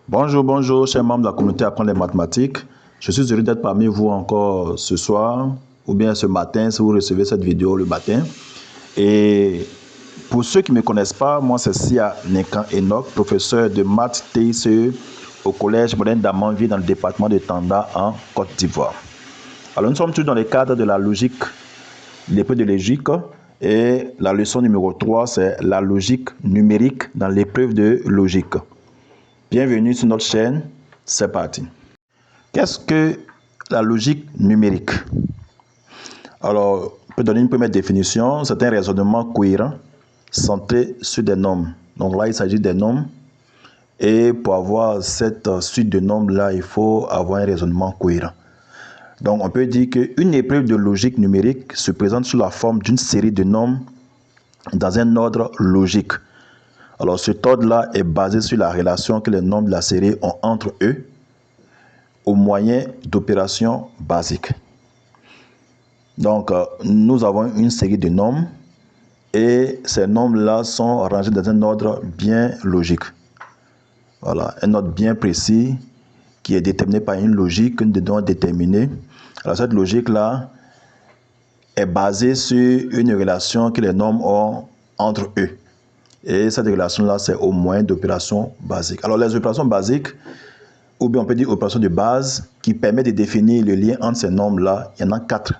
Bonjour, bonjour, chers membres de la communauté Apprendre les mathématiques. Je suis heureux d'être parmi vous encore ce soir ou bien ce matin si vous recevez cette vidéo le matin. Et pour ceux qui ne me connaissent pas, moi c'est Sia Nekan Enoch, professeur de maths TICE au collège moderne d'Amanville dans le département de Tanda en Côte d'Ivoire. Alors nous sommes tous dans le cadre de la logique, l'épreuve de logique, et la leçon numéro 3 c'est la logique numérique dans l'épreuve de logique. Bienvenue sur notre chaîne, c'est parti. Qu'est-ce que la logique numérique? Alors, on peut donner une première définition, c'est un raisonnement cohérent centré sur des nombres. Donc là, il s'agit des nombres et pour avoir cette suite de nombres-là, il faut avoir un raisonnement cohérent. Donc, on peut dire qu'une épreuve de logique numérique se présente sous la forme d'une série de nombres dans un ordre logique. Alors, cet ordre-là est basé sur la relation que les nombres de la série ont entre eux au moyen d'opérations basiques. Donc, nous avons une série de nombres et ces nombres-là sont rangés dans un ordre bien logique. Voilà, un ordre bien précis qui est déterminé par une logique que nous devons déterminer. Alors, cette logique-là est basée sur une relation que les nombres ont entre eux. Et cette relation-là, c'est au moyen d'opérations basiques. Alors, les opérations basiques, ou bien on peut dire opérations de base, qui permettent de définir le lien entre ces nombres-là, il y en a 4.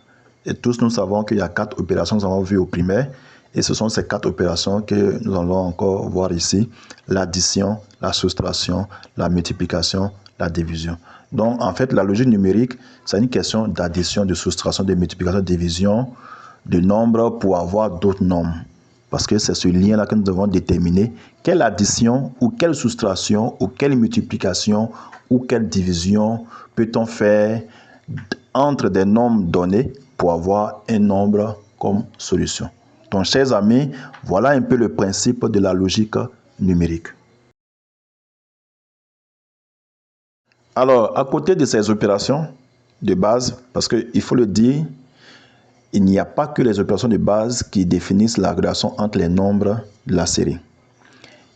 Et tous nous savons qu'il y a 4 opérations que nous avons vues au primaire. Et ce sont ces 4 opérations que nous allons encore voir ici. L'addition, la soustraction, la multiplication, la division. Donc, en fait, la logique numérique, c'est une question d'addition, de soustraction, de multiplication, de division de nombres pour avoir d'autres nombres. Parce que c'est ce lien-là que nous devons déterminer quelle addition ou quelle soustraction ou quelle multiplication ou quelle division peut-on faire entre des nombres donnés pour avoir un nombre comme solution. Donc, chers amis, voilà un peu le principe de la logique numérique. Alors, à côté de ces opérations de base, parce qu'il faut le dire, il n'y a pas que les opérations de base qui définissent la relation entre les nombres de la série.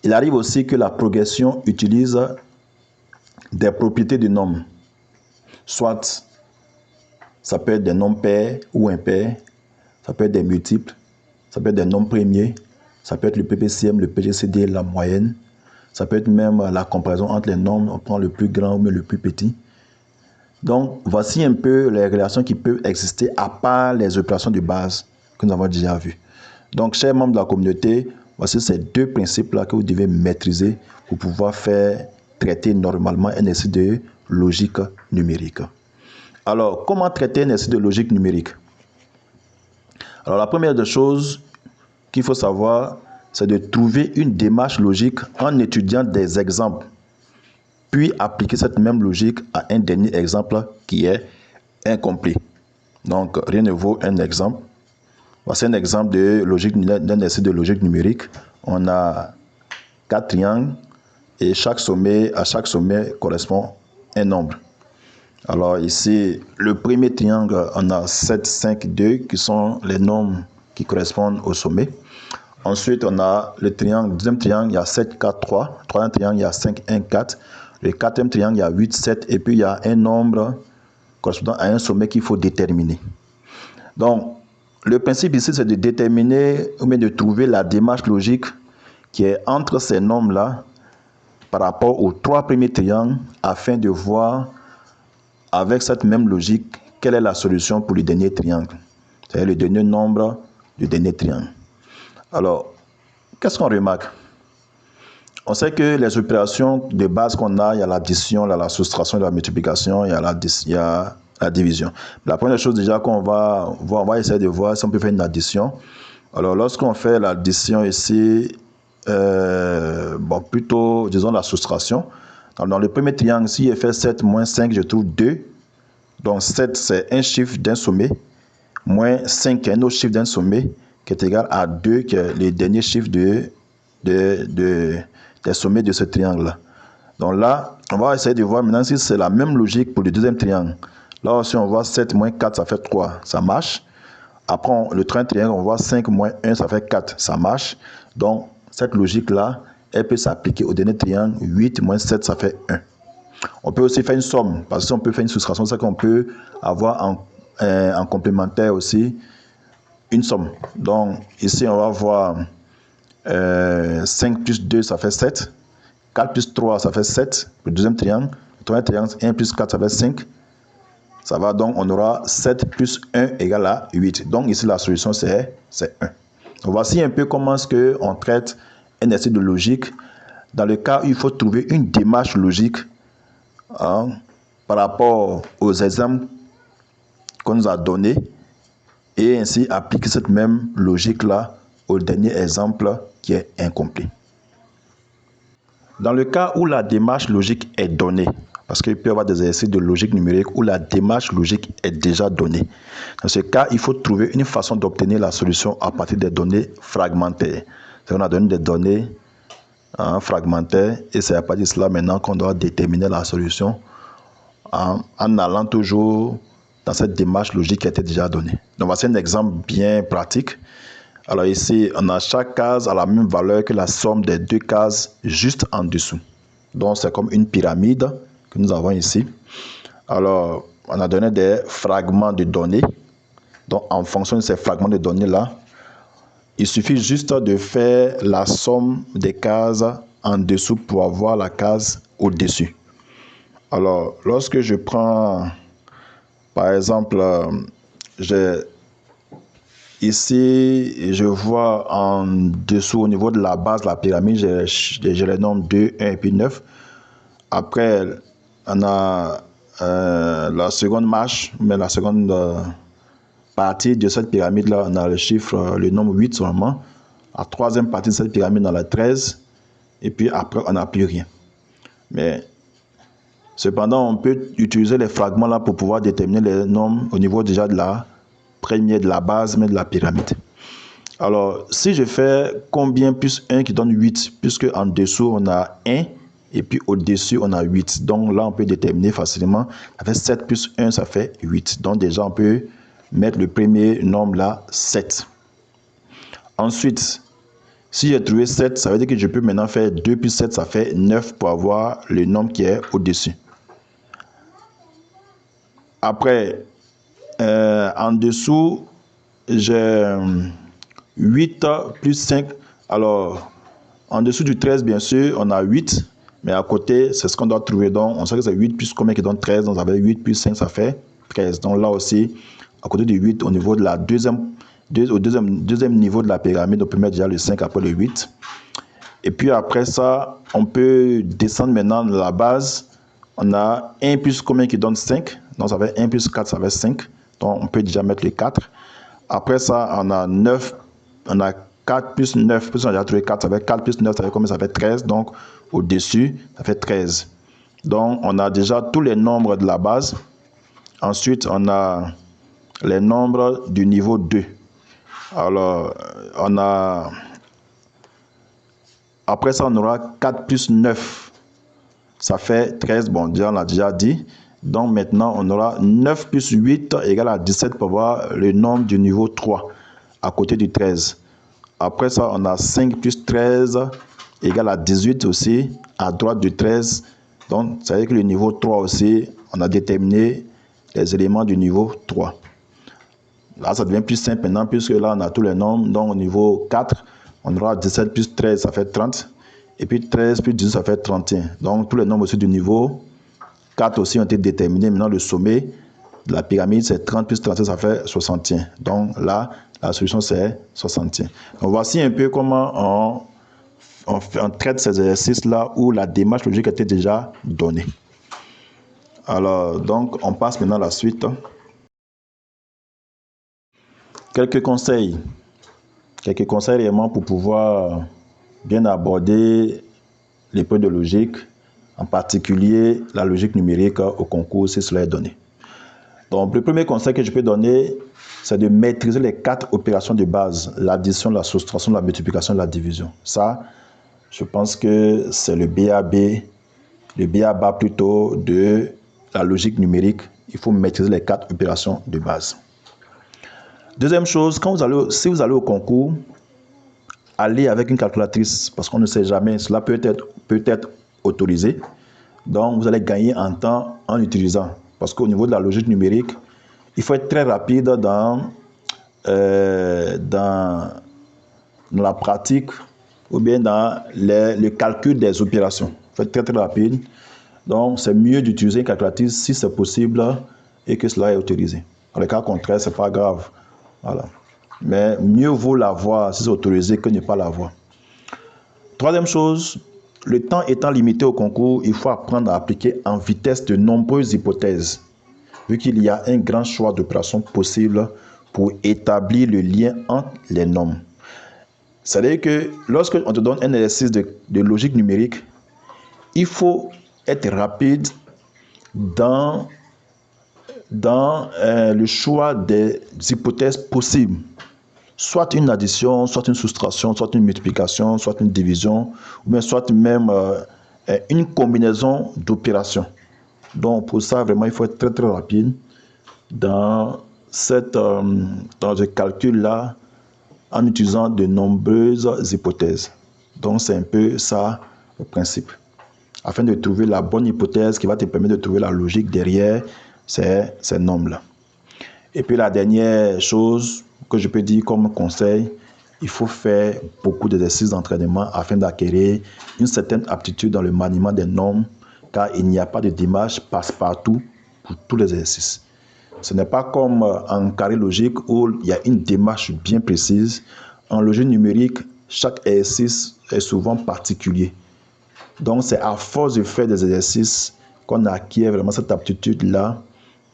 Il arrive aussi que la progression utilise des propriétés de nombres. Soit ça peut être des nombres pairs ou impairs, ça peut être des multiples, ça peut être des nombres premiers, ça peut être le PPCM, le PGCD, la moyenne, ça peut être même la comparaison entre les nombres, on prend le plus grand ou le plus petit. Donc, voici un peu les relations qui peuvent exister à part les opérations de base que nous avons déjà vues. Donc, chers membres de la communauté, voici ces deux principes-là que vous devez maîtriser pour pouvoir faire traiter normalement un exercice de logique numérique. Alors, comment traiter un exercice de logique numérique? Alors, la première des choses qu'il faut savoir, c'est de trouver une démarche logique en étudiant des exemples, puis appliquer cette même logique à un dernier exemple qui est incomplet. Donc, rien ne vaut un exemple. Voici un exemple de logique d'un exercice de logique numérique. On a 4 triangles et à chaque sommet correspond un nombre. Alors ici, le premier triangle, on a 7, 5, 2 qui sont les nombres qui correspondent au sommet. Ensuite, on a le deuxième triangle, il y a 7, 4, 3. Troisième triangle, il y a 5, 1, 4. Le quatrième triangle, il y a 8, 7. Et puis, il y a un nombre correspondant à un sommet qu'il faut déterminer. Donc, le principe ici, c'est de déterminer ou bien de trouver la démarche logique qui est entre ces nombres-là par rapport aux 3 premiers triangles afin de voir avec cette même logique quelle est la solution pour le dernier triangle. C'est-à-dire le dernier nombre du dernier triangle. Alors, qu'est-ce qu'on remarque? On sait que les opérations de base qu'on a, il y a l'addition, il y a la soustraction, il y a la multiplication, il y a la division. La première chose déjà qu'on va voir, on va essayer de voir si on peut faire une addition. Alors, lorsqu'on fait l'addition ici, plutôt, disons, la soustraction. Dans le premier triangle, si je fais 7 moins 5, je trouve 2. Donc, 7, c'est un chiffre d'un sommet, moins 5, un autre chiffre d'un sommet, qui est égal à 2, qui est le dernier chiffre des sommets de ce triangle-là. Donc là, on va essayer de voir maintenant si c'est la même logique pour le deuxième triangle. Là aussi, on voit 7 moins 4, ça fait 3, ça marche. Après, le troisième triangle, on voit 5 moins 1, ça fait 4, ça marche. Donc, cette logique-là elle peut s'appliquer au dernier triangle. 8 moins 7, ça fait 1. On peut aussi faire une somme, parce qu'on peut faire une soustraction, c'est qu'on peut avoir en complémentaire aussi une somme. Donc ici, on va voir 5 plus 2, ça fait 7. 4 plus 3, ça fait 7. Le deuxième triangle. Le troisième triangle, 1 plus 4, ça fait 5. Ça va donc, on aura 7 plus 1 égale à 8. Donc ici, la solution, c'est 1. Donc, voici un peu comment est-ce qu'on traite un exercice de logique. Dans le cas où il faut trouver une démarche logique par rapport aux exemples qu'on nous a donnés et ainsi appliquer cette même logique-là au dernier exemple qui est incomplet. Dans le cas où la démarche logique est donnée, parce qu'il peut y avoir des exercices de logique numérique où la démarche logique est déjà donnée. Dans ce cas, il faut trouver une façon d'obtenir la solution à partir des données fragmentaires. On a donné des données fragmentaires et c'est à partir de cela maintenant qu'on doit déterminer la solution en allant toujours dans cette démarche logique qui a été déjà donnée. Donc voici un exemple bien pratique. Alors ici, on a chaque case à la même valeur que la somme des deux cases juste en dessous. Donc c'est comme une pyramide que nous avons ici. Alors, on a donné des fragments de données. Donc en fonction de ces fragments de données-là, il suffit juste de faire la somme des cases en dessous pour avoir la case au-dessus. Alors, lorsque je prends, par exemple, ici, je vois en dessous, au niveau de la base de la pyramide, j'ai les nombres 2, 1 et puis 9. Après, on a la seconde marche, mais la seconde partie de cette pyramide-là, on a le chiffre, le nombre 8 seulement. La troisième partie de cette pyramide, on a la 13. Et puis après, on n'a plus rien. Mais cependant, on peut utiliser les fragments-là pour pouvoir déterminer les nombres au niveau déjà de la première, de la base, mais de la pyramide. Alors, si je fais combien plus 1 qui donne 8, puisque en dessous, on a 1, et puis au-dessus, on a 8. Donc là, on peut déterminer facilement. Ça fait 7 plus 1, ça fait 8. Donc déjà, on peut mettre le premier nombre là, 7. Ensuite, si j'ai trouvé 7, ça veut dire que je peux maintenant faire 2 plus 7, ça fait 9 pour avoir le nombre qui est au-dessus. Après, en dessous, j'ai 8 plus 5. Alors, en dessous du 13, bien sûr, on a 8. Mais à côté, c'est ce qu'on doit trouver. Donc, on sait que c'est 8 plus combien qui donne 13. Donc, ça fait 8 plus 5, ça fait 13. Donc, là aussi, à côté du 8, au niveau de la deuxième niveau de la pyramide, on peut mettre déjà le 5 après le 8. Et puis après ça, on peut descendre maintenant de la base. On a 1 plus combien qui donne 5. Donc, ça fait 1 plus 4, ça fait 5. Donc, on peut déjà mettre le 4. Après ça, on a 9. On a 4 plus 9, plus on a déjà trouvé 4, ça fait 4 plus 9, ça fait combien? Ça fait 13. Donc, au-dessus, ça fait 13. Donc, on a déjà tous les nombres de la base. Ensuite, on a les nombres du niveau 2. Alors, on a... Après ça, on aura 4 plus 9. Ça fait 13. Bon, déjà, on l'a déjà dit. Donc, maintenant, on aura 9 plus 8 égale à 17 pour voir le nombre du niveau 3 à côté du 13. Après ça, on a 5 plus 13 égale à 18 aussi, à droite du 13. Donc, ça veut dire que le niveau 3 aussi, on a déterminé les éléments du niveau 3. Là, ça devient plus simple maintenant, puisque là, on a tous les nombres. Donc, au niveau 4, on aura 17 plus 13, ça fait 30. Et puis 13 plus 18, ça fait 31. Donc, tous les nombres aussi du niveau 4 aussi ont été déterminés. Maintenant, le sommet de la pyramide, c'est 30 plus 37, ça fait 61. Donc, là, la solution, c'est 61. Donc, voici un peu comment on traite ces exercices-là où la démarche logique était déjà donnée. Alors, donc, on passe maintenant à la suite. Quelques conseils réellement pour pouvoir bien aborder l'épreuve de logique, en particulier la logique numérique au concours si cela est donné. Donc, le premier conseil que je peux donner, c'est de maîtriser les 4 opérations de base, l'addition, la soustraction, la multiplication et la division. Ça, je pense que c'est le B.A.-ba plutôt de la logique numérique. Il faut maîtriser les 4 opérations de base. Deuxième chose, si vous allez au concours, aller avec une calculatrice parce qu'on ne sait jamais, cela peut être autorisé. Donc, vous allez gagner en temps en utilisant. Parce qu'au niveau de la logique numérique, il faut être très rapide dans la pratique ou bien dans le calcul des opérations. Il faut être très, très rapide. Donc, c'est mieux d'utiliser une calculatrice si c'est possible et que cela est autorisé. Dans le cas contraire, ce n'est pas grave. Voilà. Mais mieux vaut l'avoir si c'est autorisé que ne pas l'avoir. Troisième chose, le temps étant limité au concours, il faut apprendre à appliquer en vitesse de nombreuses hypothèses, vu qu'il y a un grand choix d'opérations possibles pour établir le lien entre les nombres. C'est-à-dire que lorsque on te donne un exercice de logique numérique, il faut être rapide dans le choix des hypothèses possibles. Soit une addition, soit une soustraction, soit une multiplication, soit une division, ou bien soit même une combinaison d'opérations. Donc pour ça, vraiment, il faut être très très rapide dans ce calcul-là en utilisant de nombreuses hypothèses. Donc c'est un peu ça le principe. Afin de trouver la bonne hypothèse qui va te permettre de trouver la logique derrière ces nombres-là. Et puis la dernière chose que je peux dire comme conseil, il faut faire beaucoup d'exercices d'entraînement afin d'acquérir une certaine aptitude dans le maniement des nombres, car il n'y a pas de démarche passe-partout pour tous les exercices. Ce n'est pas comme en carré logique où il y a une démarche bien précise. En logique numérique, chaque exercice est souvent particulier. Donc c'est à force de faire des exercices qu'on acquiert vraiment cette aptitude-là,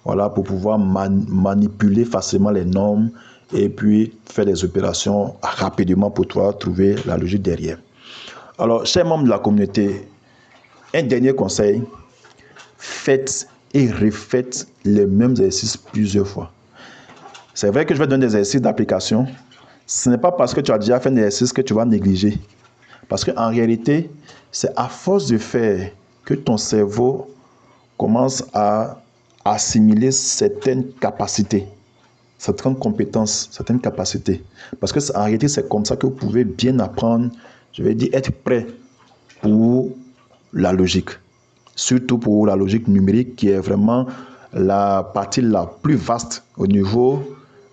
voilà, pour pouvoir manipuler facilement les nombres et puis faire des opérations rapidement pour pouvoir trouver la logique derrière. Alors, chers membres de la communauté, un dernier conseil, faites et refaites les mêmes exercices plusieurs fois. C'est vrai que je vais donner des exercices d'application. Ce n'est pas parce que tu as déjà fait un exercice que tu vas négliger. Parce qu'en réalité, c'est à force de faire que ton cerveau commence à assimiler certaines capacités, certaines compétences, certaines capacités. Parce que en réalité, c'est comme ça que vous pouvez bien apprendre, je vais dire, être prêt pour la logique. Surtout pour la logique numérique qui est vraiment la partie la plus vaste au niveau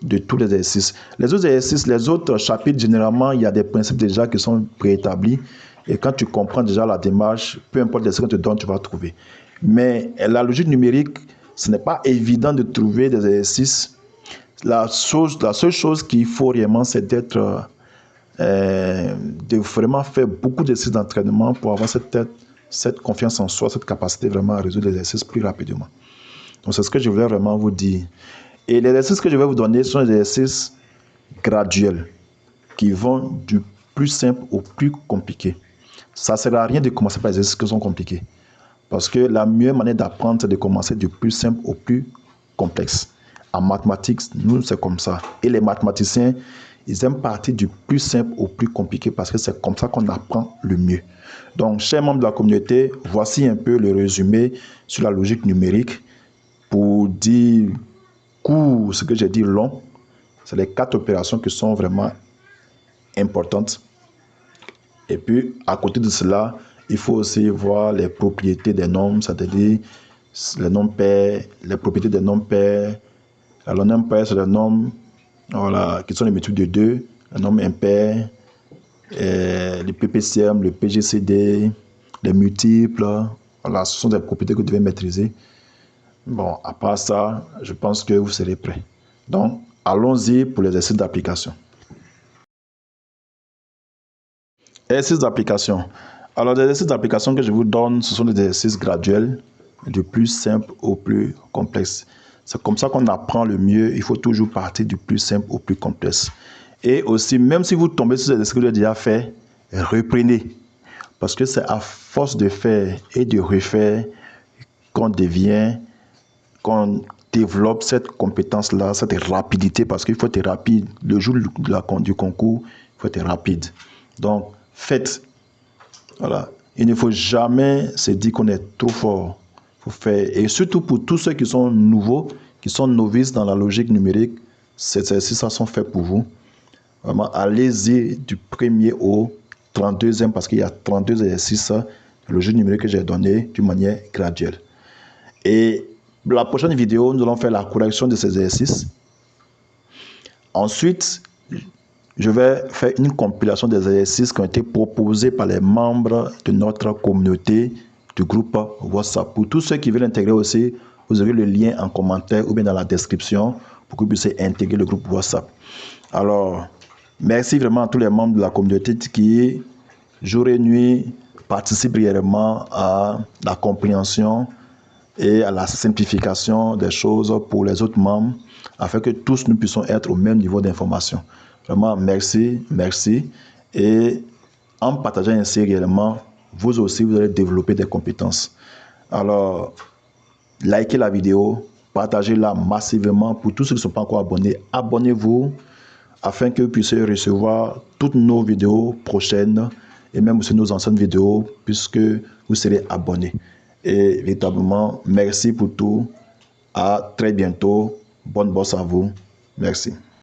de tous les exercices. Les autres exercices, les autres chapitres, généralement, il y a des principes déjà qui sont préétablis. Et quand tu comprends déjà la démarche, peu importe ce qu'on te donne, tu vas trouver. Mais la logique numérique, ce n'est pas évident de trouver des exercices. La seule chose qu'il faut réellement, c'est de vraiment faire beaucoup d'exercices d'entraînement pour avoir cette confiance en soi, cette capacité vraiment à résoudre les exercices plus rapidement. Donc, c'est ce que je voulais vraiment vous dire. Et les exercices que je vais vous donner sont des exercices graduels qui vont du plus simple au plus compliqué. Ça ne sert à rien de commencer par les exercices qui sont compliqués. Parce que la meilleure manière d'apprendre, c'est de commencer du plus simple au plus complexe. En mathématiques, nous, c'est comme ça. Et les mathématiciens, ils aiment partir du plus simple au plus compliqué parce que c'est comme ça qu'on apprend le mieux. Donc, chers membres de la communauté, voici un peu le résumé sur la logique numérique. Pour dire court, ce que j'ai dit long, c'est les 4 opérations qui sont vraiment importantes. Et puis, à côté de cela, il faut aussi voir les propriétés des nombres, c'est-à-dire les nombres pairs, les propriétés des nombres pairs. Alors, les nombres pairs, c'est les nombres qui sont les multiples de 2, les nombres impairs, le PPCM, le PGCD, les multiples. Voilà, ce sont des propriétés que vous devez maîtriser. Bon, à part ça, je pense que vous serez prêts. Donc, allons-y pour l'exercice d'application. Exercice d'application. Alors, les exercices d'application que je vous donne, ce sont des exercices graduels, du plus simple au plus complexe. C'est comme ça qu'on apprend le mieux. Il faut toujours partir du plus simple au plus complexe. Et aussi, même si vous tombez sur ces exercices que vous avez déjà fait, reprenez. Parce que c'est à force de faire et de refaire qu'on développe cette compétence-là, cette rapidité, parce qu'il faut être rapide. Le jour du concours, il faut être rapide. Donc, faites. Voilà. Il ne faut jamais se dire qu'on est trop fort. Il faut faire. Et surtout pour tous ceux qui sont nouveaux, qui sont novices dans la logique numérique, ces exercices sont faits pour vous. Vraiment, allez-y du premier au 32e parce qu'il y a 32 exercices, le jeu numérique que j'ai donné d'une manière graduelle. Et la prochaine vidéo, nous allons faire la correction de ces exercices. Ensuite, je vais faire une compilation des exercices qui ont été proposés par les membres de notre communauté du groupe WhatsApp. Pour tous ceux qui veulent intégrer aussi, vous aurez le lien en commentaire ou bien dans la description pour que vous puissiez intégrer le groupe WhatsApp. Alors, merci vraiment à tous les membres de la communauté qui, jour et nuit, participent réellement à la compréhension et à la simplification des choses pour les autres membres, afin que tous nous puissions être au même niveau d'information. Vraiment, merci, merci. Et en partageant ainsi réellement, vous aussi, vous allez développer des compétences. Alors, likez la vidéo, partagez-la massivement. Pour tous ceux qui ne sont pas encore abonnés, abonnez-vous afin que vous puissiez recevoir toutes nos vidéos prochaines et même aussi nos anciennes vidéos puisque vous serez abonnés. Et véritablement, merci pour tout. À très bientôt. Bonne bosse à vous. Merci.